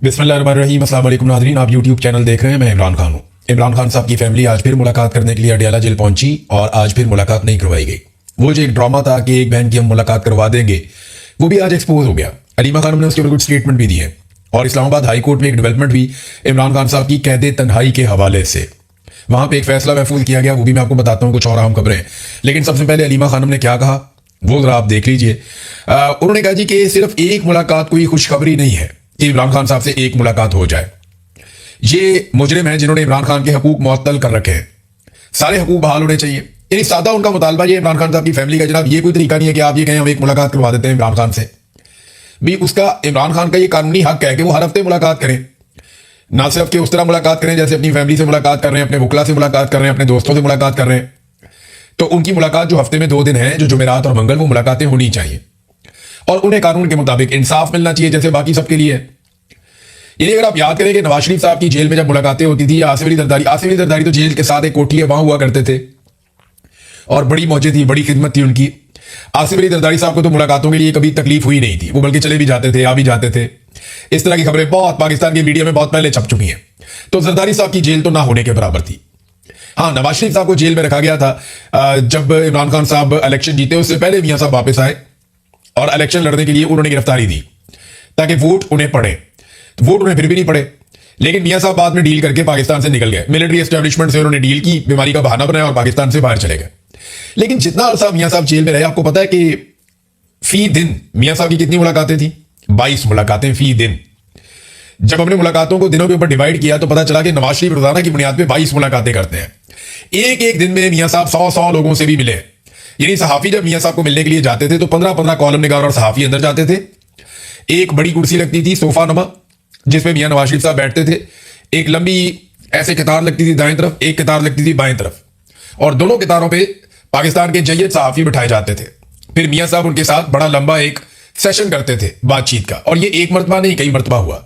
बिस्मिल्लाहिर्रहमानिर्रहीम। अस्सलाम वालेकुम नाज़रीन, आप यूट्यूब चैनल देख रहे हैं। मैं इमरान खान हूँ। इमरान खान साहब की फैमिली आज फिर मुलाकात करने के लिए अडयाला जेल पहुंची और आज फिर मुलाकात नहीं करवाई गई। वो जो एक ड्रामा था कि एक बहन की हम मुलाकात करवा देंगे, वो भी आज एक्सपोज हो गया। अलीमा खान ने उसके ऊपर कुछ स्टेटमेंट भी दिए और इस्लामाबाद हाई कोर्ट में एक डेवलपमेंट हुई इमरान खान साहब की कैद तन्हाई के हवाले से। वहां पे एक फैसला महफूज किया गया, वो भी मैं आपको बताता हूँ, कुछ और अहम खबरें। लेकिन सबसे पहले अलीमा खानम ने क्या कहा वो जरा आप देख लीजिए। उन्होंने कहा जी कि सिर्फ एक मुलाकात कोई खुशखबरी नहीं है कि इमरान खान साहब से एक मुलाकात हो जाए। ये मुजरिम हैं जिन्होंने इमरान खान के हकूक मुअत्तल कर रखे हैं, सारे हकूक बहाल होने चाहिए। यानी सादा उनका मुतालबा ये इमरान खान साहब की फैमिली का, जनाब ये कोई तरीका नहीं है कि आप ये कहें हम एक मुलाकात करवा देते हैं इमरान खान से। भी उसका इमरान खान का ये कानूनी हक है कि वो हर हफ्ते मुलाकात करें, ना सिर्फ कि उस तरह मुलाकात करें जैसे अपनी फैमिली से मुलाकात कर रहे हैं, अपने वकला से मुलाकात कर रहे हैं, अपने दोस्तों से मुलाकात कर रहे हैं। तो उनकी मुलाकात जो हफ्ते में 2 दिन है, जो जुमेरात और मंगल, वो मुलाकातें होनी चाहिए और उन्हें कानून के मुताबिक इंसाफ मिलना चाहिए जैसे बाकी सबके लिए है। यानी अगर आप याद करें कि नवाज शरीफ साहब की जेल में जब मुलाकातें होती थी, आसिफ अली जरदारी तो जेल के साथ एक कोठी है वहां हुआ करते थे और बड़ी मौजे थी, बड़ी खिदमत थी उनकी। आसिफ अली जरदारी साहब को तो मुलाकातों के लिए कभी तकलीफ हुई नहीं थी, वो बल्कि चले भी जाते थे, आ भी जाते थे। इस तरह की खबरें बहुत पाकिस्तान की मीडिया में बहुत पहले छप चुकी हैं। तो जरदारी साहब की जेल तो ना होने के बराबर थी। हाँ, नवाज शरीफ साहब को जेल में रखा गया था जब इमरान खान साहब इलेक्शन जीते, उससे पहले मियां साहब वापस आए और इलेक्शन लड़ने के लिए उन्होंने गिरफ्तारी दी ताकि वोट उन्हें पड़े। तो वोट उन्हें फिर भी नहीं पड़े, लेकिन मियां साहब बाद में डील करके पाकिस्तान से निकल गए। मिलिट्री एस्टेब्लिशमेंट से उन्होंने डील की, बीमारी का बहाना बनाया और पाकिस्तान से बाहर चले गए। लेकिन जितना अरसा मियां साहब जेल में रहे, आपको पता है कि फी दिन मियां साहब की कितनी मुलाकातें थी? 22 मुलाकातें फी दिन। जब हमने मुलाकातों को दिनों के ऊपर डिवाइड किया तो पता चला कि नवाज शरीफ रोजाना की बुनियाद पर 22 मुलाकातें करते हैं। एक एक दिन में मियां साहब 100 लोगों से भी मिले। यानी सहाफी जब मियां साहब को मिलने के लिए जाते थे तो 15 कॉलम निगार और सहाफी अंदर जाते थे। एक बड़ी कुर्सी लगती थी सोफा नुमा, जिसमें मियां नवाज शरीफ साहब बैठते थे। एक लंबी ऐसे कतार लगती थी दाएं तरफ, एक कतार लगती थी बाएं तरफ, और दोनों कतारों पे पाकिस्तान के जय्यद सहाफी बिठाए जाते थे। फिर मियां साहब उनके साथ बड़ा लंबा एक सेशन करते थे बातचीत का, और ये एक मरतबा नहीं कई मरतबा हुआ।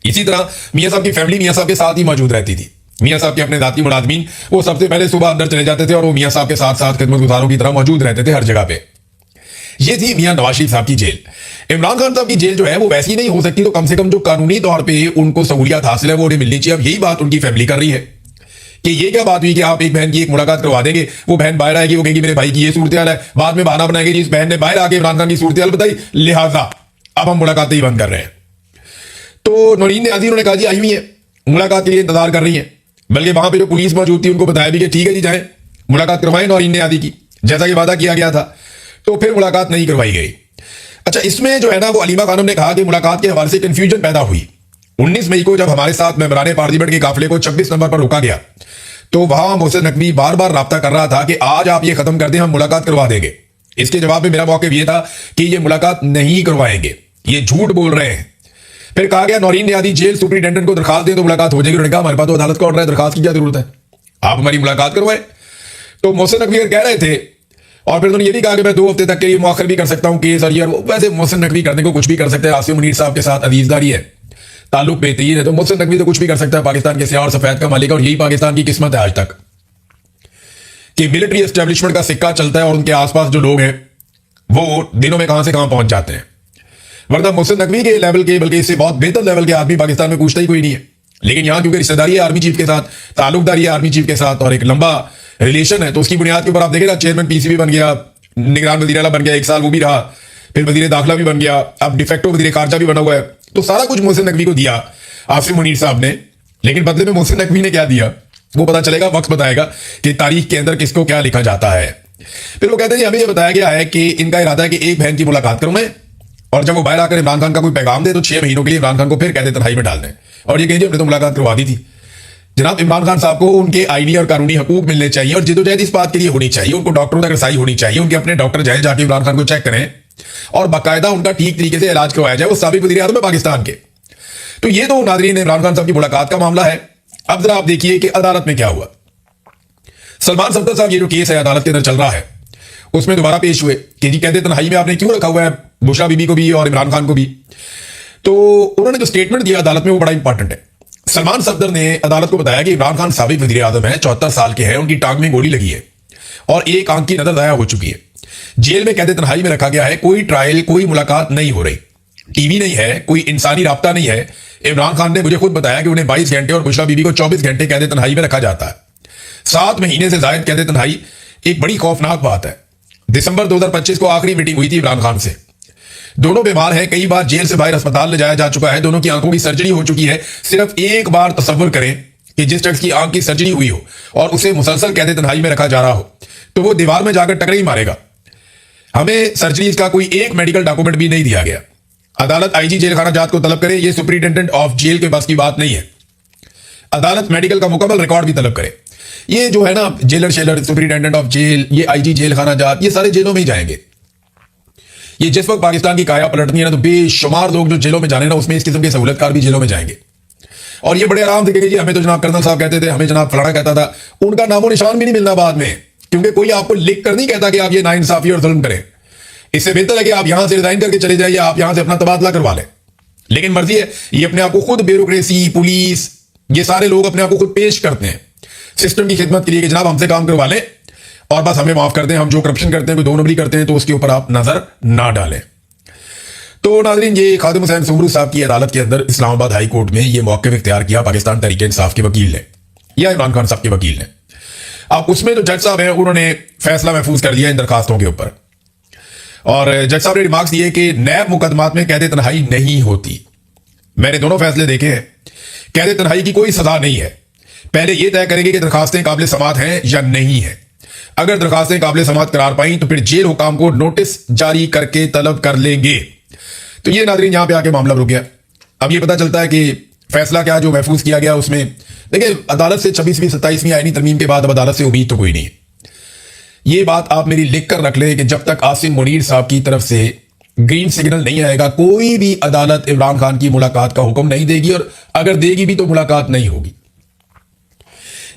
इसी तरह मियां साहब की फैमिली मियां साहब के साथ ही मौजूद रहती थी। मियां साहब के अपने जाती मुलाजमीन वो सबसे पहले सुबह अंदर चले जाते थे और वो मियां साहब के साथ साथ खिदमतगुजारों की तरह मौजूद रहते थे हर जगह पे। ये थी मियां नवाज शरीफ साहब की जेल। इमरान खान साहब की जेल जो है वो वैसी नहीं हो सकती, तो कम से कम जो कानूनी तौर पे उनको सहूलियत हासिल है वो उन्हें मिलनी चाहिए। अब यही बात उनकी फैमिली कर रही है कि ये क्या बात हुई कि आप एक बहन की एक मुलाकात करवा देंगे, वो बहन बाहर आएगी, वो कहेगी मेरे भाई की ये सूरत हाल है, बाद में बहाना बनाएगी जी इस बहन ने बाहर आके इमरान खान की सूरत हाल बताई, लिहाजा अब हम मुलाकातें ही बंद कर रहे हैं। तो नौरीन ने उन्होंने कहा जी आई हुई है, मुलाकात के लिए इंतजार कर रही है। बल्कि वहां पे जो पुलिस मौजूद थी उनको बताया भी कि ठीक है जी जाए मुलाकात करवाएं। नौरीन ने आदि की जैसा कि वादा किया गया था, तो फिर मुलाकात नहीं करवाई गई। अच्छा, इसमें जो है ना वो अलीमा खानम ने कहा कि मुलाकात के हवाले से कंफ्यूजन पैदा हुई। 19 मई को जब हमारे साथ मेंबरान पार्लियामेंट के काफिले को 26 नंबर पर रोका गया तो वहां मोहसिन नकवी बार बार राब्ता कर रहा था कि आज आप ये खत्म कर दें, हम मुलाकात करवा देंगे। इसके जवाब में मेरा मौक़िफ़ ये था कि ये मुलाकात नहीं करवाएंगे, ये झूठ बोल रहे हैं। फिर कहा गया नौरीन ने आदि जेल सुपरिटेंडेंट को दरखास्त दें तो मुलाकात हो जाएगी। उन्होंने कहा हमारे पास तो अदालत का ऑर्डर है, दरखास्त की क्या जरूरत है, आप हमारी मुलाकात करवाएं। तो मोहसिन नकवी कह रहे थे और फिर उन्होंने ये भी कहा कि मैं 2 हफ्ते तक के लिए मुअख्खर भी कर सकता हूं केस। और वैसे मोहसिन नकवी करने को कुछ भी कर सकते हैं, आसिम मुनीर साहब के साथ अजीजदारी है, ताल्लुक बेहतरीन है, तो मोहसिन नकवी तो कुछ भी कर सकता है। पाकिस्तान के स्याह और सफेद का मालिक, और यही पाकिस्तान की किस्मत है आज तक कि मिलिट्री एस्टेब्लिशमेंट का सिक्का चलता है और उनके आसपास जो लोग हैं वो दिनों में कहां से कहां पहुंच जाते हैं। वरना मोहसिन नकवी के लेवल के, बल्कि इससे बहुत बेहतर लेवल के आदमी पाकिस्तान में पूछता ही कोई नहीं है। लेकिन यहां क्योंकि रिश्तेदारी है आर्मी चीफ के साथ, ताल्लुकदारी है आर्मी चीफ के साथ और एक लंबा रिलेशन है, तो उसकी बुनियाद के ऊपर आप देखेगा चेयरमैन पीसीबी बन गया, निगरान वजीर आला बन गया, 1 साल वो भी रहा, फिर वजीर दाखिला भी बन गया, अब डिफेक्टो वजीर खारजा भी बना हुआ है। तो सारा कुछ मोहसिन नकवी को दिया आसिम मुनीर साहब ने, लेकिन बदले में मोहसिन नकवी ने क्या दिया वो पता चलेगा, वक्त बताएगा कि तारीख के अंदर किसको क्या लिखा जाता है। फिर वो कहते हैं हमें यह बताया गया है कि इनका इरादा है कि एक बहन की मुलाकात करूं मैं, और जब वो बाहर आकर इमरान खान का कोई पैगाम दे तो 6 महीनों के लिए इमरान खान को फिर कैद तन्हाई में डाल दें और ये कहेंगे हमने तो मुलाकात करवा दी थी। जनाब इमरान खान साहब को उनके आईनी और कानूनी हकूक मिलने चाहिए और जिदोजहद इस बात के लिए होनी चाहिए, उनको डॉक्टरों तक रसाई होनी चाहिए, उनके अपने डॉक्टर जाए जाके इमरान खान को चेक करें और बाकायदा उनका ठीक तरीके से इलाज करवाया जाए। वो साबिक वज़ीर आज़म है पाकिस्तान के। तो ये तो नाज़रीन इमरान खान साहब की मुलाकात का मामला है। अब जरा आप देखिए कि अदालत में क्या हुआ। सलमान सफदर साहब ये जो केस है अदालत के अंदर चल रहा है उसमें दोबारा पेश हुए कि जी कहते तन्हाई में आपने क्यों रखा हुआ है बुशरा बीबी को भी और इमरान खान को भी। तो उन्होंने जो स्टेटमेंट दिया अदालत में वो बड़ा इंपॉर्टेंट है। सलमान सफदर ने अदालत को बताया कि इमरान खान साबिक वज़ीर आज़म है, 74 साल के हैं, उनकी टांग में गोली लगी है और एक आंख की नजर ज़ाया हो चुकी है, जेल में कैद तन्हाई में रखा गया है, कोई ट्रायल कोई मुलाकात नहीं हो रही, टीवी नहीं है, कोई इंसानी राब्ता नहीं है, इमरान खान ने मुझे खुद बताया कि उन्हें 22 घंटे और बुशरा बीबी को 24 घंटे कैद तन्हाई में रखा जाता है। 7 महीने से जायद कैद तन्हाई एक बड़ी खौफनाक बात है। दिसंबर 2025 को आखिरी मीटिंग हुई थी इमरान खान से। दोनों बीमार हैं, कई बार जेल से बाहर अस्पताल ले जाया जा चुका है, दोनों की आंखों की सर्जरी हो चुकी है। सिर्फ एक बार तसव्वुर करें कि जिस शख्स की आंख की सर्जरी हुई हो और उसे मुसलसल कैद तन्हाई में रखा जा रहा हो तो वो दीवार में जाकर टकरे ही मारेगा। हमें सर्जरीज का कोई एक मेडिकल डॉक्यूमेंट भी नहीं दिया गया। अदालत आईजी जेल खाना जात को तलब करे, ये सुपरिटेंडेंट ऑफ जेल के बस की बात नहीं है। अदालत मेडिकल का मुकम्मल रिकॉर्ड भी तलब करे। ये जो है ना जेलर शेलर, सुपरिटेंडेंट ऑफ जेल, ये आईजी जेल खाना जात, ये सारे जेलों में ही जाएंगे। ये जिस वक्त पाकिस्तान की काया पलटनी है ना तो बेशुमार लोग जो जेलों में जाने ना उसमें इस किस्म के सहूलतकार भी जेलों में जाएंगे। और ये बड़े आराम से कहेंगे जी हमें तो जनाब कर्नल साहब कहते थे, हमें जनाब फलाना कहता था। उनका नामो निशान भी नहीं मिलना बाद में, क्योंकि कोई आपको लिख कर नहीं कहता कि आप ये नाइंसाफी और जुल्म करें। इससे बेहतर है कि आप यहां से रिजाइन करके चले जाइए, आप यहां से अपना तबादला करवा लें। लेकिन मर्जी है, ये अपने आप को खुद ब्यूरोक्रेसी, पुलिस, ये सारे लोग अपने आप को खुद पेश करते हैं सिस्टम की खिदमत के लिए कि जनाब हमसे काम करवा लें और बस हमें माफ कर दें, हम जो करप्शन करते हैं, कोई 2 नंबरी करते हैं तो उसके ऊपर आप नजर ना डालें। तो नाज़रीन, ये खादिम हुसैन सुमरू साहब की अदालत के अंदर इस्लामाबाद हाई कोर्ट में ये मौक़िफ़ इख्तियार किया पाकिस्तान तहरीक इंसाफ के वकील ने या इमरान खान साहब के वकील ने। अब उसमें जो जज साहब हैं उन्होंने फैसला महफूज कर दिया इन दरखास्तों के ऊपर। और जज साहब ने रिमार्क्स दिए कि नैब मुकदमात में कैद तन्हाई नहीं होती। मैंने दोनों फैसले देखे हैं, कैद तन्हाई की कोई सजा नहीं है। पहले यह तय करेंगे कि दरखास्तें काबिल समात हैं या नहीं है। अगर दरखास्तें काबिल समात करार पाई तो फिर जेल हुकाम को नोटिस जारी करके तलब कर लेंगे। तो ये नाज़रीन यहां पे आके मामला रुक गया। अब ये पता चलता है कि फैसला क्या जो महफूज किया गया उसमें, देखिए अदालत से 26वीं 27वीं आईनी तरमीम के बाद अब अदालत से उम्मीद तो कोई नहीं है। ये बात आप मेरी लिख कर रख ले कि जब तक आसिम मुनीर साहब की तरफ से ग्रीन सिग्नल नहीं आएगा कोई भी अदालत इमरान खान की मुलाकात का हुक्म नहीं देगी, और अगर देगी भी तो मुलाकात नहीं होगी।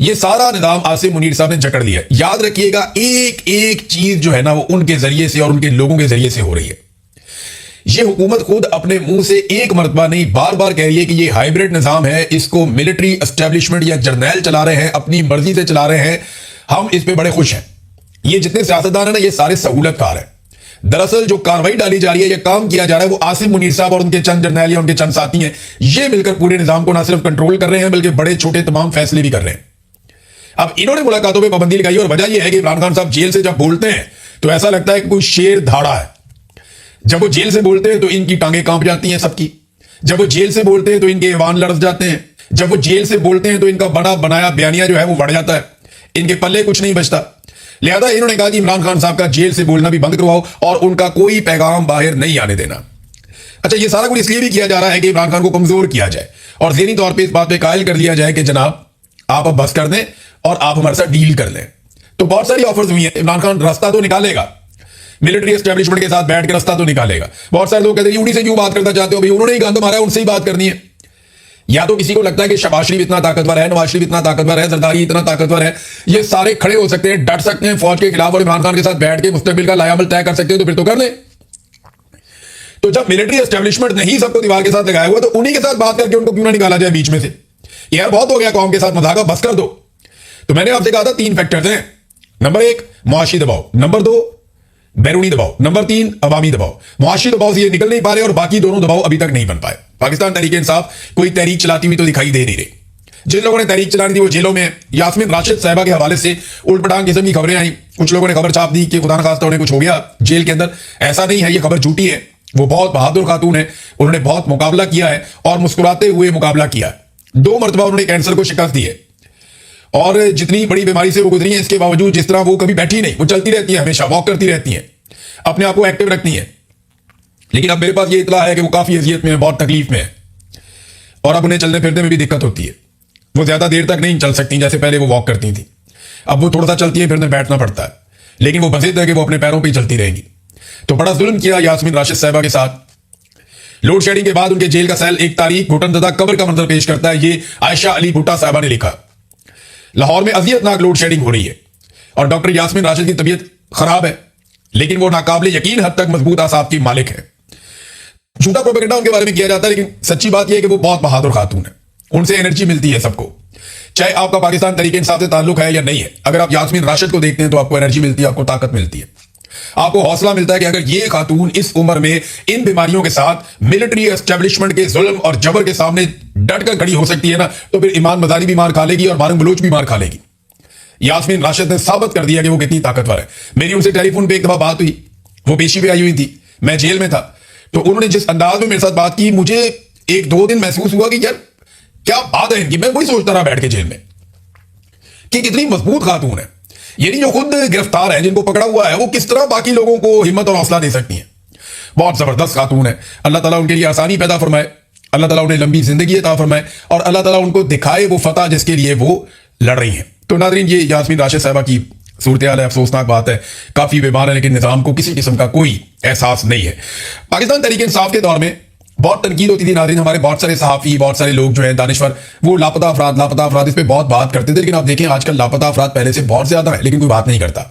ये सारा निजाम आसिम मुनीर साहब ने जकड़ लिया। याद रखिएगा, एक एक चीज जो है ना वो उनके जरिए से और उनके लोगों के जरिए से हो रही है। ये हुकूमत खुद अपने मुंह से एक मरतबा नहीं बार बार कह रही है कि ये हाइब्रिड निजाम है, इसको मिलिट्री एस्टेब्लिशमेंट या जर्नैल चला रहे हैं, अपनी मर्जी से चला रहे हैं, हम इस पे बड़े खुश हैं। ये जितने सियासतदान है ना ये सारे सहूलतकार हैं। दरअसल जो कार्रवाई डाली जा रही है या काम किया जा रहा है वो आसिम मुनीर साहब और उनके चंद जर्नैल या उनके चंद साथी हैं। ये मिलकर पूरे निजाम को ना सिर्फ कंट्रोल कर रहे हैं बल्कि बड़े छोटे तमाम फैसले भी कर रहे हैं। अब इन्होंने मुलाकातों पर पाबंदी लगाई और वजह यह है कि इमरान खान साहब जेल से जब बोलते हैं तो ऐसा लगता है कि कोई शेर धाड़ा है। जब वो जेल से बोलते हैं तो इनकी टांगें कांप जाती हैं सबकी। जब वो जेल से बोलते हैं तो इनके ईवान लड़स जाते हैं। जब वो जेल से बोलते हैं तो इनका बना बनाया बयानिया जो है वो बढ़ जाता है, इनके पल्ले कुछ नहीं बचता। लिहाजा इन्होंने कहा कि इमरान खान साहब का जेल से बोलना भी बंद करवाओ और उनका कोई पैगाम बाहर नहीं आने देना। अच्छा, ये सारा कुछ इसलिए भी किया जा रहा है कि इमरान खान को कमजोर किया जाए और ज़हनी तौर पर इस बात पर कायल कर दिया जाए कि जनाब आप अब बस कर दें और आप हमारे साथ डील कर लें। तो बहुत सारी ऑफर्स हुई हैं। इमरान खान रास्ता तो निकालेगा, मिलिट्री एस्टेब्लिशमेंट के साथ बैठ के रास्ता तो निकालेगा। बहुत सारे लोग कहते हैं उन्हीं से क्यों बात करना चाहते हो भाई, उन्होंने ही गंद मारा है, उनसे ही बात करनी है। या तो किसी को लगता है कि शहबाज शरीफ इतना ताकतवर है, नवाज शरीफ इतना ताकतवर है, जरदारी इतना ताकतवर है, ये सारे खड़े हो सकते हैं, डट सकते हैं फौज के खिलाफ और इमरान खान के साथ बैठ के मुस्तकबिल का लायामल तय कर सकते हैं, तो फिर तो कर लें। तो जब मिलिट्री एस्टेब्लिशमेंट नहीं सबको दीवार के साथ लगाया हुआ तो उन्हीं के साथ बात करके उनको क्यों ना निकाला जाए बीच में से। यार बहुत हो गया कौम के साथ मजाक, बस कर दो। तो मैंने आपसे कहा था 3 फैक्टर्स हैं। नंबर 1 मुआशी दबाव, नंबर 2 बैरूनी दबाव, नंबर 3 अवामी दबाव। मुआशी दबाव से ये निकल नहीं पा रहे और बाकी दोनों दबाव अभी तक नहीं बन पाए। पाकिस्तान तहरीक इंसाफ कोई तहरीक चलाती हुई तो दिखाई दे नहीं रही। जिन लोगों ने तहरीक चलानी थी वो जेलों में। यास्मीन राशिद साहिबा के हवाले से उल्टपटांग किस्म की खबरें आई। कुछ लोगों ने खबर छाप दी कि खुदा न खास्ता उन्हें कुछ हो गया जेल के अंदर। ऐसा नहीं है, ये खबर झूठी है। वो बहुत बहादुर खातून है, उन्होंने बहुत मुकाबला किया है और मुस्कुराते हुए मुकाबला किया। 2 मरतबा उन्होंने कैंसर को शिकस्त दी है और जितनी बड़ी बीमारी से वो गुजरी है इसके बावजूद जिस तरह वो कभी बैठी नहीं, वो चलती रहती है, हमेशा वॉक करती रहती है, अपने आप को एक्टिव रखती है। लेकिन अब मेरे पास ये इतला है कि वो काफी अजियत में है, बहुत तकलीफ में है और अब उन्हें चलने फिरने में भी दिक्कत होती है। वो ज्यादा देर तक नहीं चल सकती जैसे पहले वो वॉक करती थी। अब वो थोड़ा सा चलती है, फिर बैठना पड़ता है, लेकिन वो बज़िद है कि वो अपने पैरों पर ही चलती रहेंगी। तो बड़ा जुल्म किया यास्मीन राशिद साहिबा के साथ। लोड शेडिंग के बाद उनके जेल का सेल एक तारीख घुटन तथा कब्र का मंजर पेश करता है। ये आयशा अली भुट्टा साहिबा ने लिखा। लाहौर में अजियतनाक लोड शेडिंग हो रही है और डॉक्टर यास्मीन राशिद की तबीयत खराब है, लेकिन वो नाकाबिले यकीन हद तक मजबूत आसाब की मालिक है। झूठा प्रोपेगेंडा उनके बारे में किया जाता है, लेकिन सच्ची बात यह है कि वो बहुत बहादुर खातून है। उनसे एनर्जी मिलती है सबको, चाहे आपका पाकिस्तान तरीके इंसाफ से ताल्लुक है या नहीं है। अगर आप यास्मीन राशिद को देखते हैं तो आपको एनर्जी मिलती है, आपको ताकत मिलती है। आपको हौसला मिलता है कि अगर ये खातून इस उम्र में इन बीमारियों के साथ मिलिट्री एस्टेब्लिशमेंट के जुल्म और जबर के सामने डट कर खड़ी हो सकती है ना, तो फिर ईमान मजारी भी मार खा लेगी और मारंग बलूच भी मार खा लेगी। यास्मीन राशिद ने साबित कर दिया कि वो कितनी ताकतवर है। मेरी उनसे टेलीफोन पे एक दफा बात हुई, वो पेशी पे आई हुई थी, मैं जेल में था, तो उन्होंने जिस अंदाज में मेरे साथ बात की, मुझे एक दो दिन महसूस हुआ कि यार क्या बात है इनकी। मैं वही सोचता रहा बैठ के जेल में कि कितनी मजबूत खातून है। यानी जो खुद गिरफ्तार है, जिनको पकड़ा हुआ है, वो किस तरह बाकी लोगों को हिम्मत और हौसला दे सकती हैं। बहुत जबरदस्त खातून है। अल्लाह ताला उनके लिए आसानी पैदा फरमाए, अल्लाह ताला उन्हें लंबी जिंदगी अता फरमाए और अल्लाह ताला उनको दिखाए वो फतह जिसके लिए वो लड़ रही हैं। तो नाज़रीन, ये यास्मीन राशिद साहबा की सूरत हाल है, अफसोसनाक बात है, काफी बीमार है, लेकिन निजाम को किसी किस्म का कोई एहसास नहीं है। पाकिस्तान तहरीक इंसाफ के दौर में बहुत तनकीद होती थी नाज़रीन, हमारे बहुत सारे सहाफ़ी, बहुत सारे लोग जो हैं दानिश्वर, वो लापता अफराद इस पे बहुत बात करते थे। लेकिन आप देखें आजकल लापता अफराद पहले से बहुत ज्यादा है, लेकिन कोई बात नहीं करता।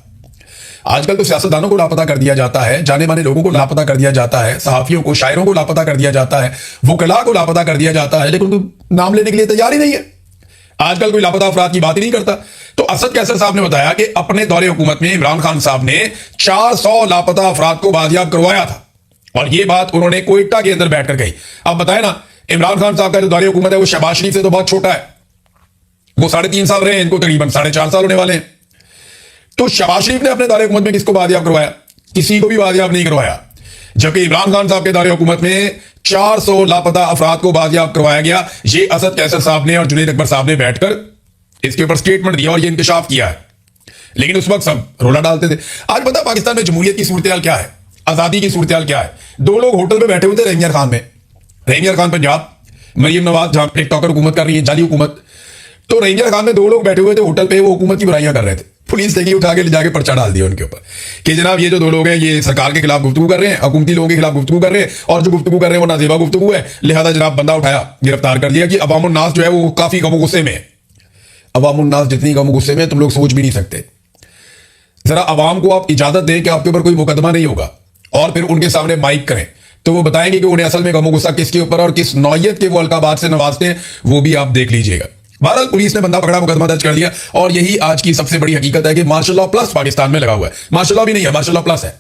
आजकल तो सियासतदानों को लापता कर दिया जाता है, जाने माने लोगों को लापता कर दिया जाता है, सहाफियों को, शायरों को लापता कर दिया जाता है, वकला को लापता कर दिया जाता है, लेकिन कोई नाम लेने के लिए तैयार ही नहीं है। आजकल कोई लापता अफराद की बात ही नहीं करता। तो असद कैसर साहब ने बताया कि अपने दौरे हुकूमत में इमरान खान साहब ने 400 लापता अफराद को बाजियाब करवाया था, और यह बात उन्होंने कोयटा के अंदर बैठकर कही। अब बताए ना, इमरान खान साहब का जो दौरे हुकूमत है वो शहबाज शरीफ से तो बहुत छोटा है, वो 3.5 साल रहे हैं, इनको तकरीबन 4.5 साल होने वाले हैं। तो शहबाज शरीफ ने अपने दौरे हुकूमत में किसको बाजियाब करवाया? किसी को भी बाजियाब नहीं करवाया। जबकि इमरान खान साहब के दौरे हुकूमत में 400 लापता अफराद को बाजियाब करवाया गया। ये असद कैसर साहब ने और जुनैद अकबर साहब ने बैठकर इसके ऊपर स्टेटमेंट दिया और ये इंकशाफ किया है। लेकिन उस वक्त सब रोला डालते थे। आज पता पाकिस्तान में जमहूरियत की सूरत क्या है, आजादी की सूरत क्या है। 2 लोग होटल में बैठे हुए थे रहीमियर खान में, रहीमियर खान पंजाब, मरियम नवाज जहां टिकटॉकर हुकूमत कर रही है, जाली हुकूमत। तो रहीमियर खान में 2 लोग बैठे हुए थे होटल पे, वो हुकूमत की बुराइयां कर रहे थे। पुलिस देखिए उठा के ले जाके पर्चा डाल दिया उनके ऊपर कि जनाब ये जो 2 लोग हैं ये सरकार के खिलाफ गुफ्तगू कर रहे हैं, हुकूमती लोगों के खिलाफ गुफ्तगू कर रहे हैं, और जो गुफ्तगू कर रहे हैं वो नाजेबा गुफ्तगू है, लिहाजा जनाब बंदा उठाया, गिरफ्तार कर दिया। कि अवामुन नास जो है वो काफी गमो गुस्से में है। अवामुन नास जितनी गमो गुस्से में तुम लोग सोच भी नहीं सकते। जरा अवाम को आप इजाजत दें कि आपके ऊपर कोई मुकदमा नहीं होगा, और फिर उनके सामने माइक करें तो वो बताएंगे कि उन्हें असल में गमो गुस्सा किसके ऊपर और किस नौयत के वो अलकाबात से नवाजते हैं, वो भी आप देख लीजिएगा। बहरहाल पुलिस ने बंदा पकड़ा, मुकदमा दर्ज कर दिया, और यही आज की सबसे बड़ी हकीकत है कि मार्शल लॉ प्लस पाकिस्तान में लगा हुआ है। मार्शल लॉ भी नहीं है, मार्शल लॉ प्लस है।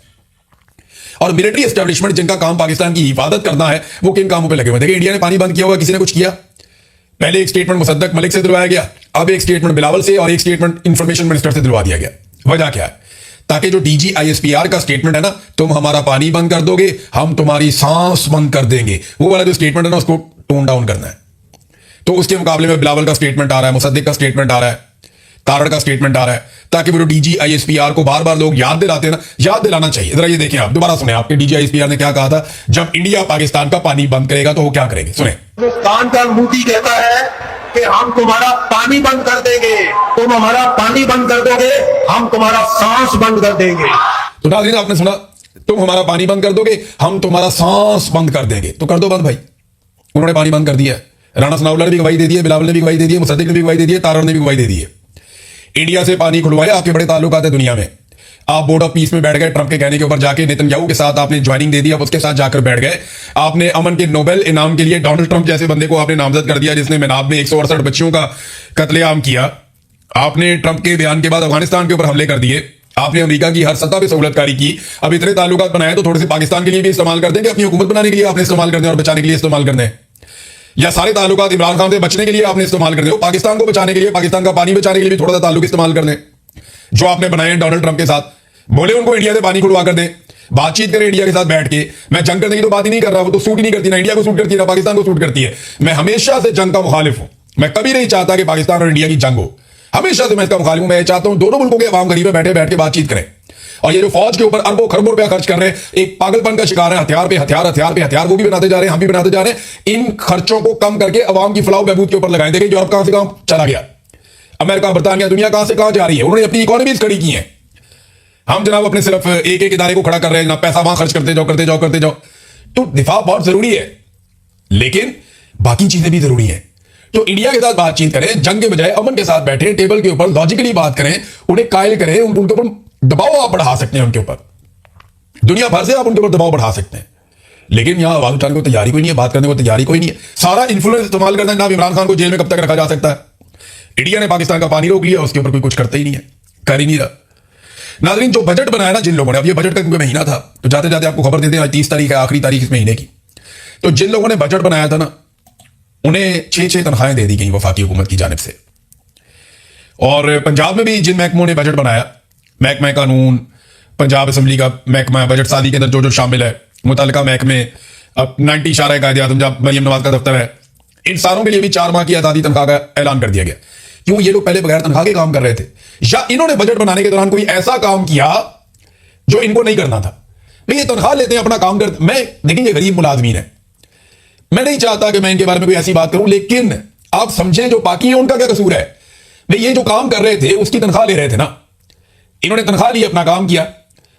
और मिलिट्री एस्टेब्लिशमेंट जिनका काम पाकिस्तान की हिफाजत करना है, वो किन कामों पे लगे हुए। देखिए इंडिया ने पानी बंद किया हुआ, किसी ने कुछ किया? पहले एक स्टेटमेंट मुसद्दक मलिक से दिलवाया गया, अब एक स्टेटमेंट बिलावल से और एक स्टेटमेंट इंफॉर्मेशन मिनिस्टर से दिलवा दिया गया। वजह क्या है? ताकि जो डीजी आईएसपीआर का स्टेटमेंट है ना, तुम हमारा पानी बंद कर दोगे, हम तुम्हारी सांस बंद कर देंगे, वो वाला जो स्टेटमेंट है ना, उसको टोन डाउन करना है। तो उसके मुकाबले में बिलावल का स्टेटमेंट आ रहा है, मुसद्दिक का स्टेटमेंट आ रहा है, तारड़ का स्टेटमेंट आ रहा है, ताकि वो जो डीजी आईएसपीआर को बार बार लोग याद दिलाते हैं ना, याद दिलाना चाहिए। जरा ये देखें, आप दोबारा सुने, आपके डीजी आईएसपीआर ने क्या कहा था, जब इंडिया पाकिस्तान का पानी बंद करेगा तो वो क्या करेंगे, सुने। हिंदुस्तान का मोदी कहता है कि हम तुम्हारा पानी बंद कर देंगे, तुम हमारा पानी बंद कर दोगे, हम तुम्हारा सांस बंद कर देंगे। तो नाज़रीन आपने सुना, तुम हमारा पानी बंद कर दोगे, हम तुम्हारा सांस बंद कर देंगे। तो कर दो बंद भाई। उन्होंने पानी बंद कर दिया है। राणा सनाउल्लाह ने भी गवाही दे दी है, बिलावल ने भी गवाही दे दी है, मुसद्दिक ने भी गवाही दे दी है, तारड़ ने भी गवाही दे दी है। इंडिया से पानी खुलवाया, आपके बड़े ताल्लुकात है दुनिया में। आप बोर्ड ऑफ पीस में बैठ गए, ट्रंप के कहने के ऊपर जाके नेतन्याहू के साथ आपने ज्वाइनिंग दे दी, अब उसके साथ जाकर बैठ गए। आपने अमन के नोबेल इनाम के लिए डोनाल्ड ट्रंप जैसे बंदे को आपने नामजद कर दिया, जिसने मेनाब में 168 बच्चियों का कत्लेआम किया। आपने ट्रंप के बयान के बाद अफगानिस्तान के ऊपर हमले कर दिए। आपने अमेरिका की हर सतह पे सहूलतकारी की। अब इतने ताल्लुकात बनाए तो थोड़े से पाकिस्तान के लिए भी इस्तेमाल कर देंगे, अपनी हुकूमत बनाने के लिए आपने इस्तेमाल करने और बचाने के लिए इस्तेमाल करने, या सारे ताल्लुकात इमरान खान से बचने के लिए आपने इस्तेमाल करने, पाकिस्तान को बचाने के लिए, पाकिस्तान का पानी बचाने के लिए भी थोड़ा सा ताल्लुक इस्तेमाल करने। जो आपने बनाए डोनाल्ड ट्रंप के साथ, बोले उनको इंडिया से पानी खुलवा कर दे, बातचीत करें इंडिया के साथ बैठ के। मैं जंग करने की तो बात ही नहीं कर रहा, वो तो सूट ही नहीं करती, ना इंडिया को सूट करती है ना पाकिस्तान को सूट करती है। मैं हमेशा से जंग का मुखालिफ हूं। मैं कभी नहीं चाहता कि पाकिस्तान और इंडिया की जंग हो, हमेशा से मैं इसका मुखालिफ हूं। मैं चाहता हूं दोनों मुल्कों के अवाम गरीब में बैठ के बातचीत करें। और ये जो फौज के ऊपर अरबों खरबों रुपया खर्च कर रहे हैं, एक पागलपन का शिकार है, हथियार पे हथियार, हथियार पे हथियार, वो भी बनाते जा रहे हैं, हम भी बनाते जा रहे हैं। इन खर्चों को कम करके अवाम की फलाह बहबूद के ऊपर लगाएं। देखिए यूरोप कहां से कहां चला गया, अमेरिका, बर्तानिया, दुनिया कहां से कहां जा रही है। उन्होंने अपनी इकोनॉमीज खड़ी की है। हम जनाब अपने सिर्फ एक एक इदारे को खड़ा कर रहे हैं, जनाब पैसा वहां खर्च करते जाओ करते जाओ करते जाओ। तो दिफा बहुत जरूरी है, लेकिन बाकी चीजें भी जरूरी है। तो इंडिया के साथ बातचीत करें, जंग के बजाय अमन के साथ बैठे, टेबल के ऊपर लॉजिकली बात करें, उन्हें कायल करें, उनके ऊपर दबाव आप बढ़ा सकते हैं, उनके ऊपर दुनिया भर से आप उनके ऊपर दबाव बढ़ा सकते हैं। लेकिन यहां आवाज उठाने को तैयारी कोई नहीं है, बात करने को तैयारी कोई नहीं है। सारा इन्फ्लुएंस इस्तेमाल करना है। जनाब इमरान खान को जेल में कब तक रखा जा सकता है? इंडिया ने पाकिस्तान का पानी रोक लिया, उसके ऊपर कोई कुछ करता ही नहीं है, कर ही नहीं रहा। नाजरीन, जो बजट बनाया ना जिन लोगों ने, अब ये बजट का क्योंकि महीना था तो जाते जाते आपको खबर देते हैं, आज 30 तारीख है, आखिरी तारीख इस महीने की। तो जिन लोगों ने बजट बनाया था ना, उन्हें 6-6 तनख्वाहें दे दी गई वफाकी हुकूमत की जानिब से। और पंजाब में भी जिन महकमों ने बजट बनाया, महकमा कानून, पंजाब असम्बली का महकमा बजट साजी के अंदर जो जो शामिल है, मुतल्लिका महकमे, अब 90 इशारा कायदे-ए-आज़म जहाँ मरियम नवाज का दफ्तर है, इन सारों के लिए भी 4 माह की आज़ादी तनख्वाह का ऐलान कर दिया गया। क्यों? ये लोग पहले बगैर तनख्वाह के काम कर रहे थे, या इन्होंने बजट बनाने के दौरान कोई ऐसा काम किया जो इनको नहीं करना था। भाई ये तनख्वाह लेते हैं, अपना काम करते। मैं देखिए, ये गरीब मुलाजमीन है, मैं नहीं चाहता कि मैं इनके बारे में कोई ऐसी बात करूं, लेकिन आप समझें जो बाकी हैं उनका क्या कसूर है। भाई ये जो काम कर रहे थे उसकी तनख्वाह ले रहे थे ना, इन्होंने तनख्वाह ली, अपना काम किया।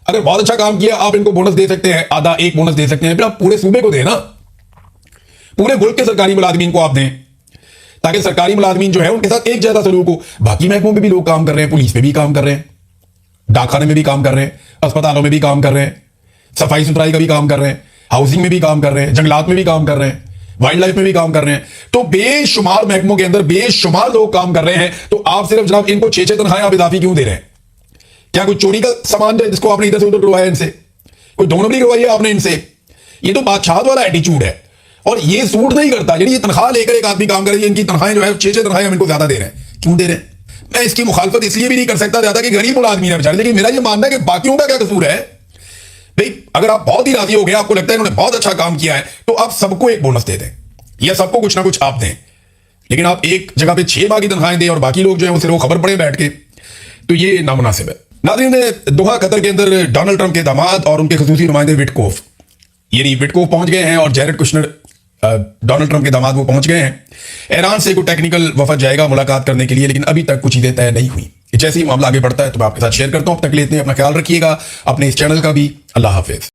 अगर बहुत अच्छा काम किया, आप इनको बोनस दे सकते हैं, आधा एक बोनस दे सकते हैं, फिर आप पूरे सूबे को दें ना, पूरे मुल्क के सरकारी मुलाजमीन को आप दें, ताकि सरकारी मुलाजमीन जो है उनके साथ एक जैसा सलूक हो। बाकी महकमों में भी लोग काम कर रहे हैं, पुलिस में भी काम कर रहे हैं, डाकखाने में भी काम कर रहे हैं, अस्पतालों में भी काम कर रहे हैं, सफाई सुथराई का भी काम कर रहे हैं, हाउसिंग में भी काम कर रहे हैं, जंगलात में भी काम कर रहे हैं, वाइल्ड लाइफ में भी काम कर रहे हैं। तो बेशुमार महकमों के अंदर बेशुमार लोग काम कर रहे हैं, तो आप सिर्फ जनाब इनको 6-6 तनख्वाहें आप इजाफी क्यों दे रहे हैं? क्या कोई चोरी का सामान है जिसको आपने इधर से उधर करवाया इनसे? कोई दो नंबरी करवाई है आपने इनसे? ये तो बादशाह वाला एटीट्यूड है और ये सूट नहीं करता। यानी ये तनख्वाह लेकर एक आदमी काम करे, इनकी तनख्वाहें जो है 6-6 तनख्वाहें हम इनको ज्यादा दे रहे हैं। क्यों दे रहे हैं? मैं इसकी मुखालफत इसलिए भी नहीं कर सकता ज्यादा कि गरीब मुलाजमी है बेचारे, लेकिन मेरा ये मानना है कि बाकियों का क्या कसूर है। भाई अगर आप बहुत ही राजी हो गए, आपको लगता है इन्होंने बहुत अच्छा काम किया है, तो आप सबको एक बोनस दे दें या सबको कुछ ना कुछ आप दें। लेकिन आप एक जगह पे 6 माह की तनख्वाहें दें और बाकी लोग जो है वो सिर्फ खबर पड़े बैठ के, तो ये नामुनासिब है। नाज़रीन, दोहा कतर के अंदर डोनाल्ड ट्रंप के दामाद और उनके खसूसी नुमाइंदे विटकोफ, यानी विटकोफ पहुंच गए हैं और जैरेड कुशनर डोनाल्ड ट्रंप के दामाद वो पहुंच गए हैं। ईरान से कोई टेक्निकल वफद जाएगा मुलाकात करने के लिए, लेकिन अभी तक कुछ चीजें तय नहीं हुई। जैसे ही मामला आगे बढ़ता है तो मैं आपके साथ शेयर करता हूं। अब तक लेते हैं, अपना ख्याल रखिएगा, अपने इस चैनल का भी। अल्लाह हाफिज।